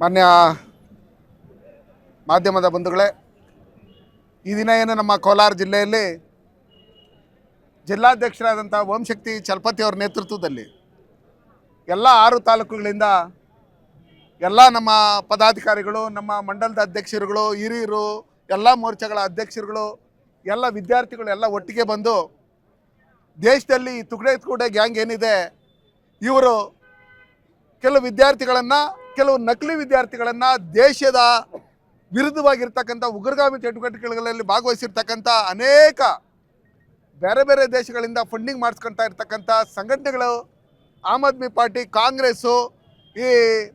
ಮಾನ್ಯ ಮಾಧ್ಯಮದ ಬಂಧುಗಳೇ, ಈ ದಿನ ಏನು ನಮ್ಮ ಕೋಲಾರ ಜಿಲ್ಲೆಯಲ್ಲಿ ಜಿಲ್ಲಾಧ್ಯಕ್ಷರಾದಂಥ ಓಂಶಕ್ತಿ ಚಲಪತಿ ಅವರ ನೇತೃತ್ವದಲ್ಲಿ ಎಲ್ಲ 6 ತಾಲೂಕುಗಳಿಂದ ಎಲ್ಲ ನಮ್ಮ ಪದಾಧಿಕಾರಿಗಳು, ನಮ್ಮ ಮಂಡಲದ ಅಧ್ಯಕ್ಷರುಗಳು, ಹಿರಿಯರು, ಎಲ್ಲ ಮೋರ್ಚಾಗಳ ಅಧ್ಯಕ್ಷರುಗಳು, ಎಲ್ಲ ವಿದ್ಯಾರ್ಥಿಗಳು ಎಲ್ಲ ಒಟ್ಟಿಗೆ ಬಂದು ದೇಶದಲ್ಲಿ ಈ ತುಕಡೆ ಗ್ಯಾಂಗ್ ಏನಿದೆ ಇವರು ಕೆಲವು ವಿದ್ಯಾರ್ಥಿಗಳನ್ನು, ಕೆಲವು ನಕಲಿ ವಿದ್ಯಾರ್ಥಿಗಳನ್ನು ದೇಶದ ವಿರುದ್ಧವಾಗಿರ್ತಕ್ಕಂಥ ಉಗ್ರಗಾಮಿ ಚಟುವಟಿಕೆಗಳಲ್ಲಿ ಭಾಗವಹಿಸಿರ್ತಕ್ಕಂಥ ಅನೇಕ ಬೇರೆ ಬೇರೆ ದೇಶಗಳಿಂದ ಫಂಡಿಂಗ್ ಮಾಡಿಸ್ಕೊಳ್ತಾ ಇರ್ತಕ್ಕಂಥ ಸಂಘಟನೆಗಳು, ಆಮ್ ಆದ್ಮಿ ಪಾರ್ಟಿ, ಕಾಂಗ್ರೆಸ್ಸು, ಈ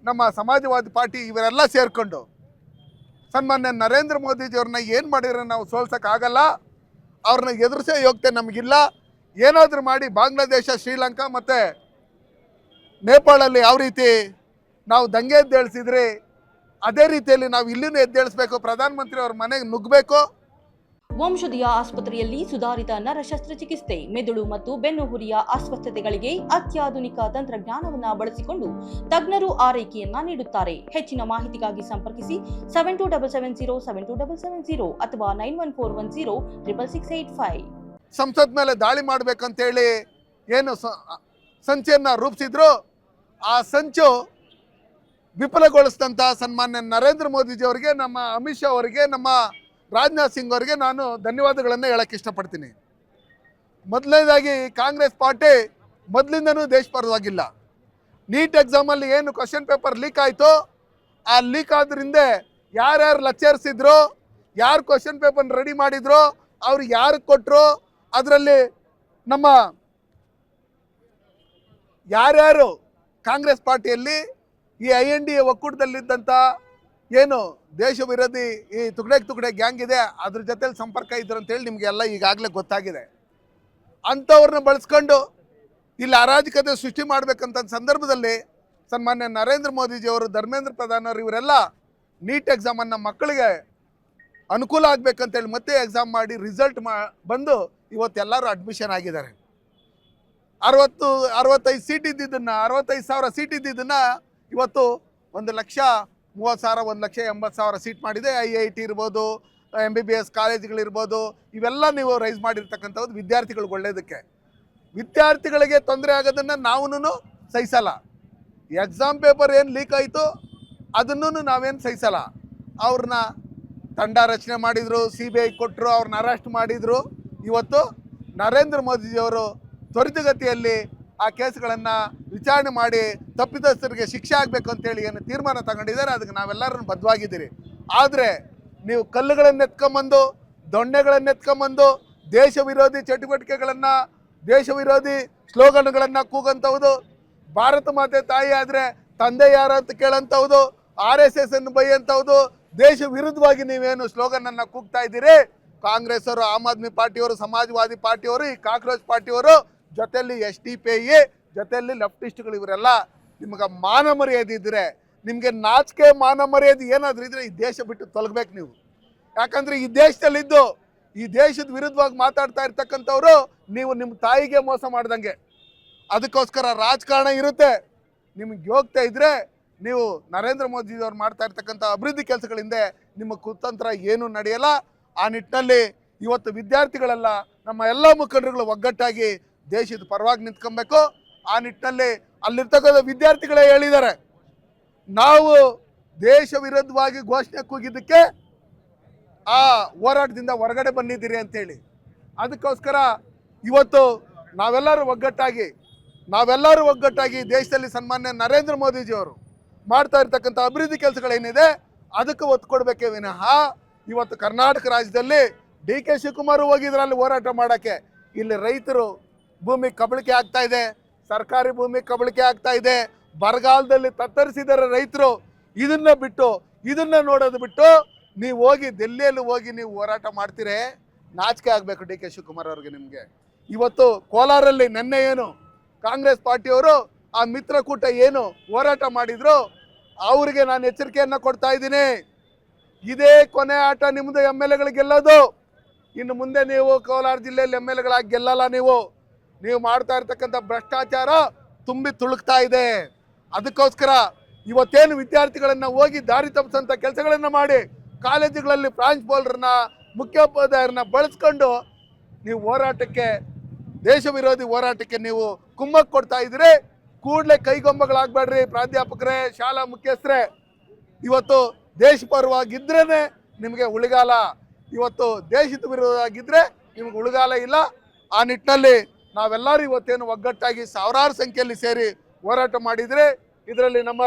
ನಮ್ಮ ಸಮಾಜವಾದಿ ಪಾರ್ಟಿ ಇವರೆಲ್ಲ ಸೇರಿಕೊಂಡು ಸನ್ಮಾನ್ಯ ನರೇಂದ್ರ ಮೋದಿಜಿಯವ್ರನ್ನ ಏನು ಮಾಡಿದ್ರೆ ನಾವು ಸೋಲ್ಸೋಕ್ಕಾಗಲ್ಲ, ಅವ್ರನ್ನ ಎದುರಿಸೋ ಯೋಗ್ಯತೆ ನಮಗಿಲ್ಲ, ಏನಾದರೂ ಮಾಡಿ ಬಾಂಗ್ಲಾದೇಶ, ಶ್ರೀಲಂಕಾ ಮತ್ತು ನೇಪಾಳಲ್ಲಿ ಯಾವ ರೀತಿ ನಾವು ದಂಗೆ ಎದ್ದೇಳಿಸಿದ್ರಿ ಅದೇ ರೀತಿಯಲ್ಲಿ ನಾವು ಇಲ್ಲಿನೂ ಎದ್ದೇಳಿಸ್ಬೇಕು, ಪ್ರಧಾನಮಂತ್ರಿ ಅವ್ರ ಮನೆಗೆ ನುಗ್ಗಬೇಕು. ವಂಶದಿಯ ಆಸ್ಪತ್ರೆಯಲ್ಲಿ ಸುಧಾರಿತ ನರ ಶಸ್ತ್ರಚಿಕಿತ್ಸೆ, ಮೆದುಳು ಮತ್ತು ಬೆನ್ನುಹುರಿಯ ಅಸ್ವಸ್ಥತೆಗಳಿಗೆ ಅತ್ಯಾಧುನಿಕ ತಂತ್ರಜ್ಞಾನವನ್ನು ಬಳಸಿಕೊಂಡು ತಜ್ಞರು ಆರೈಕೆಯನ್ನ ನೀಡುತ್ತಾರೆ. ಹೆಚ್ಚಿನ ಮಾಹಿತಿಗಾಗಿ ಸಂಪರ್ಕಿಸಿ 7277072770 ಅಥವಾ 9141066685. ಸಂಸತ್ ಮೇಲೆ ದಾಳಿ ಮಾಡಬೇಕಂತೇಳಿ ಏನು ಸಂಚನ್ನು ರೂಪಿಸಿದ್ರು, ಆ ಸಂಚು ವಿಫಲಗೊಳಿಸಿದಂಥ ಸನ್ಮಾನ್ಯ ನರೇಂದ್ರ ಮೋದಿಜಿಯವರಿಗೆ, ನಮ್ಮ ಅಮಿತ್ ಶಾ ಅವರಿಗೆ, ನಮ್ಮ ರಾಜನಾಥ್ ಸಿಂಗ್ ಅವರಿಗೆ ನಾನು ಧನ್ಯವಾದಗಳನ್ನು ಹೇಳಕ್ಕೆ ಇಷ್ಟಪಡ್ತೀನಿ. ಮೊದಲನೇದಾಗಿ ಕಾಂಗ್ರೆಸ್ ಪಾರ್ಟಿ ಮೊದಲಿಂದನೂ ದೇಶ ಪರವಾಗಿಲ್ಲ. ನೀಟ್ ಎಕ್ಸಾಮಲ್ಲಿ ಏನು ಕ್ವಶನ್ ಪೇಪರ್ ಲೀಕ್ ಆಯಿತು, ಆ ಲೀಕ್ ಆದ್ರಿಂದ ಯಾರ್ಯಾರು ಲೆಕ್ಚರ್ಸಿದ್ರು, ಯಾರು ಕ್ವಶನ್ ಪೇಪರ್ ರೆಡಿ ಮಾಡಿದ್ರು, ಅವ್ರು ಯಾರು ಕೊಟ್ಟರು, ಅದರಲ್ಲಿ ನಮ್ಮ ಯಾರ್ಯಾರು ಕಾಂಗ್ರೆಸ್ ಪಾರ್ಟಿಯಲ್ಲಿ ಈ INDA ಒಕ್ಕೂಟದಲ್ಲಿದ್ದಂಥ ಏನು ದೇಶ ವಿರೋಧಿ ಈ ತುಕಡೆ ಗ್ಯಾಂಗ್ ಇದೆ ಅದ್ರ ಜೊತೆಲಿ ಸಂಪರ್ಕ ಇದ್ರು ಅಂತೇಳಿ ನಿಮಗೆಲ್ಲ ಈಗಾಗಲೇ ಗೊತ್ತಾಗಿದೆ. ಅಂಥವ್ರನ್ನ ಬಳಸ್ಕೊಂಡು ಇಲ್ಲಿ ಅರಾಜಕತೆ ಸೃಷ್ಟಿ ಮಾಡಬೇಕಂತ ಸಂದರ್ಭದಲ್ಲಿ ಸನ್ಮಾನ್ಯ ನರೇಂದ್ರ ಮೋದಿಜಿಯವರು, ಧರ್ಮೇಂದ್ರ ಪ್ರಧಾನ್ ಅವರು ಇವರೆಲ್ಲ ನೀಟ್ ಎಕ್ಸಾಮನ್ನು ಮಕ್ಕಳಿಗೆ ಅನುಕೂಲ ಆಗಬೇಕಂತೇಳಿ ಮತ್ತೆ ಎಕ್ಸಾಮ್ ಮಾಡಿ ರಿಸಲ್ಟ್ ಬಂದು ಇವತ್ತೆಲ್ಲರೂ ಅಡ್ಮಿಷನ್ ಆಗಿದ್ದಾರೆ. 65 ಸೀಟ್ ಇದ್ದಿದ್ದನ್ನು, 65,000 ಸೀಟ್ ಇದ್ದಿದ್ದನ್ನು ಇವತ್ತು 1,30,000, 1,80,000 ಸೀಟ್ ಮಾಡಿದೆ. IIT ಇರ್ಬೋದು, MBBS ಕಾಲೇಜುಗಳಿರ್ಬೋದು, ಇವೆಲ್ಲ ನೀವು ರೈಸ್ ಮಾಡಿರ್ತಕ್ಕಂಥದ್ದು ವಿದ್ಯಾರ್ಥಿಗಳಿಗೆ ಒಳ್ಳೆಯದಕ್ಕೆ. ವಿದ್ಯಾರ್ಥಿಗಳಿಗೆ ತೊಂದರೆ ಆಗೋದನ್ನು ನಾವು ಸಹಿಸಲ್ಲ. ಎಕ್ಸಾಮ್ ಪೇಪರ್ ಏನು ಲೀಕ್ ಆಯಿತು ಅದನ್ನು ನಾವೇನು ಸಹಿಸಲ್ಲ. ಅವ್ರನ್ನ ತಂಡ ರಚನೆ ಮಾಡಿದರು, CBI ಕೊಟ್ಟರು, ಅವ್ರನ್ನ ಅರೆಸ್ಟ್ ಮಾಡಿದರು. ಇವತ್ತು ನರೇಂದ್ರ ಮೋದಿಜಿಯವರು ತ್ವರಿತಗತಿಯಲ್ಲಿ ಆ ಕೇಸ್ಗಳನ್ನು ವಿಚಾರಣೆ ಮಾಡಿ ತಪ್ಪಿತಸ್ಥರಿಗೆ ಶಿಕ್ಷೆ ಆಗಬೇಕು ಅಂತೇಳಿ ಏನು ತೀರ್ಮಾನ ತಗೊಂಡಿದ್ದಾರೆ, ಅದಕ್ಕೆ ನಾವೆಲ್ಲರೂ ಬದ್ಧವಾಗಿದ್ದೀರಿ. ಆದರೆ ನೀವು ಕಲ್ಲುಗಳನ್ನು ಎತ್ಕೊಂಬಂದು, ದೊಣ್ಣೆಗಳನ್ನು ಎತ್ಕೊಂಬಂದು ದೇಶ ವಿರೋಧಿ ಚಟುವಟಿಕೆಗಳನ್ನು, ದೇಶ ವಿರೋಧಿ ಸ್ಲೋಗನ್ಗಳನ್ನು ಕೂಗಂಥವುದು, ಭಾರತ ಮಾತೆ ತಾಯಿ ಆದರೆ ತಂದೆ ಯಾರು ಅಂತ ಕೇಳೋಂಥವುದು, RSS ಅನ್ನು ಬೈಯಂಥವುದು, ದೇಶ ವಿರುದ್ಧವಾಗಿ ನೀವೇನು ಸ್ಲೋಗನನ್ನು ಕೂಗ್ತಾ ಇದ್ದೀರಿ. ಕಾಂಗ್ರೆಸ್ ಅವರು, ಆಮ್ ಆದ್ಮಿ ಪಾರ್ಟಿಯವರು, ಸಮಾಜವಾದಿ ಪಾರ್ಟಿಯವರು, ಈ ಕಾಕ್ರೋಚ್ ಪಾರ್ಟಿಯವರು, ಜೊತೆಯಲ್ಲಿ SDPI, ಜೊತೆಯಲ್ಲಿ ಲೆಫ್ಟಿಸ್ಟ್ಗಳು, ಇವರೆಲ್ಲ ನಿಮ್ಗೆ ಮಾನ ಮರ್ಯಾದೆ ಇದ್ದರೆ, ನಿಮಗೆ ನಾಚಿಕೆ ಮಾನ ಮರ್ಯಾದೆ ಏನಾದರೂ ಇದ್ದರೆ ಈ ದೇಶ ಬಿಟ್ಟು ತೊಲಗಬೇಕು ನೀವು. ಯಾಕಂದರೆ ಈ ದೇಶದಲ್ಲಿದ್ದು ಈ ದೇಶದ ವಿರುದ್ಧವಾಗಿ ಮಾತಾಡ್ತಾ ಇರ್ತಕ್ಕಂಥವ್ರು ನೀವು ನಿಮ್ಮ ತಾಯಿಗೆ ಮೋಸ ಮಾಡ್ದಂಗೆ. ಅದಕ್ಕೋಸ್ಕರ ರಾಜಕಾರಣ ಇರುತ್ತೆ. ನಿಮಗೆ ಯೋಗ್ಯತೆ ಇದ್ದರೆ ನೀವು ನರೇಂದ್ರ ಮೋದಿಯವ್ರು ಮಾಡ್ತಾ ಇರ್ತಕ್ಕಂಥ ಅಭಿವೃದ್ಧಿ ಕೆಲಸಗಳಿಂದ ನಿಮ್ಮ ಕುತಂತ್ರ ಏನೂ ನಡೆಯಲ್ಲ. ಆ ನಿಟ್ಟಿನಲ್ಲಿ ಇವತ್ತು ವಿದ್ಯಾರ್ಥಿಗಳೆಲ್ಲ, ನಮ್ಮ ಎಲ್ಲ ಮುಖಂಡರುಗಳು ಒಗ್ಗಟ್ಟಾಗಿ ದೇಶದ ಪರವಾಗಿ ನಿಂತ್ಕೊಬೇಕು. ಆ ನಿಟ್ಟಿನಲ್ಲಿ ಅಲ್ಲಿರ್ತಕ್ಕಂಥ ವಿದ್ಯಾರ್ಥಿಗಳೇ ಹೇಳಿದ್ದಾರೆ, ನಾವು ದೇಶ ವಿರುದ್ಧವಾಗಿ ಘೋಷಣೆ ಕೂಗಿದ್ದಕ್ಕೆ ಆ ಹೋರಾಟದಿಂದ ಹೊರಗಡೆ ಬಂದಿದ್ದೀರಿ ಅಂತೇಳಿ. ಅದಕ್ಕೋಸ್ಕರ ಇವತ್ತು ನಾವೆಲ್ಲರೂ ಒಗ್ಗಟ್ಟಾಗಿ ದೇಶದಲ್ಲಿ ಸನ್ಮಾನ್ಯ ನರೇಂದ್ರ ಮೋದಿಜಿಯವರು ಮಾಡ್ತಾ ಇರ್ತಕ್ಕಂಥ ಅಭಿವೃದ್ಧಿ ಕೆಲಸಗಳೇನಿದೆ ಅದಕ್ಕೆ ಒತ್ತು ಕೊಡಬೇಕೇ ವಿನಃ ಇವತ್ತು ಕರ್ನಾಟಕ ರಾಜ್ಯದಲ್ಲಿ DK ಶಿವಕುಮಾರ್ ಹೋಗಿದ್ರು ಅಲ್ಲಿ ಹೋರಾಟ ಮಾಡೋಕ್ಕೆ. ಇಲ್ಲಿ ರೈತರು ಭೂಮಿ ಕಬಳಿಕೆ ಆಗ್ತಾ ಇದೆ, ಸರ್ಕಾರಿ ಭೂಮಿ ಕಬಳಿಕೆ ಆಗ್ತಾ ಇದೆ, ಬರಗಾಲದಲ್ಲಿ ತತ್ತರಿಸಿದ್ದಾರೆ ರೈತರು. ಇದನ್ನ ನೋಡೋದು ಬಿಟ್ಟು ನೀವು ಹೋಗಿ ದಿಲ್ಲಿಯಲ್ಲಿ ಹೋಗಿ ನೀವು ಹೋರಾಟ ಮಾಡ್ತೀರೇ, ನಾಚಿಕೆ ಆಗಬೇಕು DK ಶಿವಕುಮಾರ್ ಅವ್ರಿಗೆ. ನಿಮಗೆ ಇವತ್ತು ಕೋಲಾರಲ್ಲಿ ನಿನ್ನೆ ಏನು ಕಾಂಗ್ರೆಸ್ ಪಾರ್ಟಿಯವರು ಆ ಮಿತ್ರಕೂಟ ಏನು ಹೋರಾಟ ಮಾಡಿದ್ರು ಅವರಿಗೆ ನಾನು ಎಚ್ಚರಿಕೆಯನ್ನು ಕೊಡ್ತಾ ಇದ್ದೀನಿ. ಇದೇ ಕೊನೆ ಆಟ ನಿಮ್ಮದು MLA ಗೆಲ್ಲೋದು. ಇನ್ನು ಮುಂದೆ ನೀವು ಕೋಲಾರ ಜಿಲ್ಲೆಯಲ್ಲಿ MLA ಗೆಲ್ಲಲ್ಲ. ನೀವು ಮಾಡ್ತಾ ಇರ್ತಕ್ಕಂಥ ಭ್ರಷ್ಟಾಚಾರ ತುಂಬಿ ತುಳುಕ್ತಾ ಇದೆ. ಅದಕ್ಕೋಸ್ಕರ ಇವತ್ತೇನು ವಿದ್ಯಾರ್ಥಿಗಳನ್ನ ಹೋಗಿ ದಾರಿ ತಪ್ಪಿಸಂತ ಕೆಲಸಗಳನ್ನ ಮಾಡಿ ಕಾಲೇಜುಗಳಲ್ಲಿ ಪ್ರಾಂಶುಪಾಲರನ್ನ ಮುಖ್ಯೋಪಾಧ್ಯಾಯರನ್ನ ಬಳಸ್ಕೊಂಡು ನೀವು ಹೋರಾಟಕ್ಕೆ, ದೇಶ ವಿರೋಧಿ ಹೋರಾಟಕ್ಕೆ ನೀವು ಕುಮ್ಮಕ್ಕು ಕೊಡ್ತಾ ಇದ್ದೀರಿ. ಕೂಡಲೇ ಕೈಗೊಂಬಗಳಾಗಬೇಡ್ರಿ ಪ್ರಾಧ್ಯಾಪಕರೇ, ಶಾಲಾ ಮುಖ್ಯಸ್ಥರೇ. ಇವತ್ತು ದೇಶ ಪರವಾಗಿದ್ರೇ ನಿಮಗೆ ಉಳಿಗಾಲ, ಇವತ್ತು ದೇಶದ ವಿರೋಧವಾಗಿದ್ದರೆ ನಿಮ್ಗೆ ಉಳಿಗಾಲ ಇಲ್ಲ. ಆ ನಿಟ್ಟಿನಲ್ಲಿ ನಾವೆಲ್ಲರೂ ಇವತ್ತೇನು ಒಗ್ಗಟ್ಟಾಗಿ ಸಾವಿರಾರು ಸಂಖ್ಯೆಯಲ್ಲಿ ಸೇರಿ ಹೋರಾಟ ಮಾಡಿದರೆ, ಇದರಲ್ಲಿ ನಮ್ಮ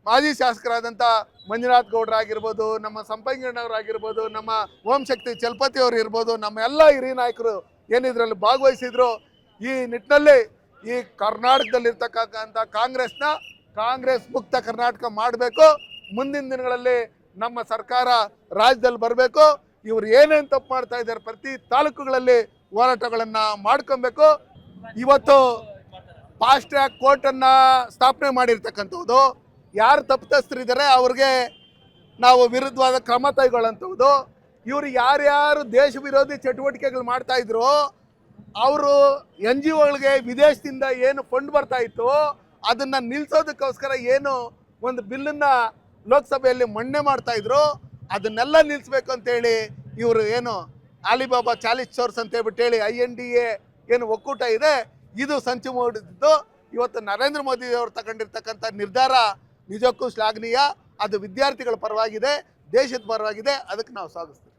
ಮಾಜಿ ಶಾಸಕರಾದಂಥ ಮಂಜುನಾಥ್ ಗೌಡರಾಗಿರ್ಬೋದು, ನಮ್ಮ ಸಂಪಂಗಣ್ಣವರಾಗಿರ್ಬೋದು, ನಮ್ಮ ಓಂಶಕ್ತಿ ಚಲಪತಿ ಅವರು ಇರ್ಬೋದು, ನಮ್ಮ ಎಲ್ಲ ಹಿರಿಯ ನಾಯಕರು ಏನಿದ್ರಲ್ಲಿ ಭಾಗವಹಿಸಿದ್ರು. ಈ ನಿಟ್ಟಿನಲ್ಲಿ ಈ ಕರ್ನಾಟಕದಲ್ಲಿರ್ತಕ್ಕಂಥ ಕಾಂಗ್ರೆಸ್ ಮುಕ್ತ ಕರ್ನಾಟಕ ಮಾಡಬೇಕು. ಮುಂದಿನ ದಿನಗಳಲ್ಲಿ ನಮ್ಮ ಸರ್ಕಾರ ರಾಜ್ಯದಲ್ಲಿ ಬರಬೇಕು. ಇವರು ಏನೇನು ತಪ್ಪು ಮಾಡ್ತಾ ಇದ್ದಾರೆ ಪ್ರತಿ ತಾಲೂಕುಗಳಲ್ಲಿ ಹೋರಾಟಗಳನ್ನು ಮಾಡ್ಕೊಬೇಕು. ಇವತ್ತು ಫಾಸ್ಟ್ ಟ್ರ್ಯಾಕ್ ಕೋರ್ಟನ್ನು ಸ್ಥಾಪನೆ ಮಾಡಿರ್ತಕ್ಕಂಥದ್ದು, ಯಾರು ತಪ್ಪಿತಸ್ಥರಿದ್ದಾರೆ ಅವ್ರಿಗೆ ನಾವು ವಿರುದ್ಧವಾದ ಕ್ರಮ ಕೈಗೊಳ್ಳುವಂಥದ್ದು. ಇವರು ಯಾರ್ಯಾರು ದೇಶ ವಿರೋಧಿ ಚಟುವಟಿಕೆಗಳು ಮಾಡ್ತಾ ಇದ್ರು, ಅವರು NGOಗಳಿಗೆ ವಿದೇಶದಿಂದ ಏನು ಫಂಡ್ ಬರ್ತಾ ಇತ್ತು ಅದನ್ನು ನಿಲ್ಲಿಸೋದಕ್ಕೋಸ್ಕರ ಏನು ಒಂದು ಬಿಲ್ಲನ್ನು ಲೋಕಸಭೆಯಲ್ಲಿ ಮಂಡನೆ ಮಾಡ್ತಾ ಇದ್ರು, ಅದನ್ನೆಲ್ಲ ನಿಲ್ಲಿಸ್ಬೇಕು ಅಂತೇಳಿ ಇವರು ಏನು ಅಲಿಬಾಬಾ 40 ಸ್ಟೋರ್ಸ್ ಅಂತ ಹೇಳ್ಬಿಟ್ಟು ಹೇಳಿ INDA ಏನು ಒಕ್ಕೂಟ ಇದೆ, ಇದು ಸಂಚು ಮೂಡಿದ್ದು. ಇವತ್ತು ನರೇಂದ್ರ ಮೋದಿ ಅವರು ತಗೊಂಡಿರ್ತಕ್ಕಂಥ ನಿರ್ಧಾರ ನಿಜಕ್ಕೂ ಶ್ಲಾಘನೀಯ. ಅದು ವಿದ್ಯಾರ್ಥಿಗಳ ಪರವಾಗಿದೆ, ದೇಶದ ಪರವಾಗಿದೆ. ಅದಕ್ಕೆ ನಾವು ಸ್ವಾಗತಿಸ್ತೀವಿ.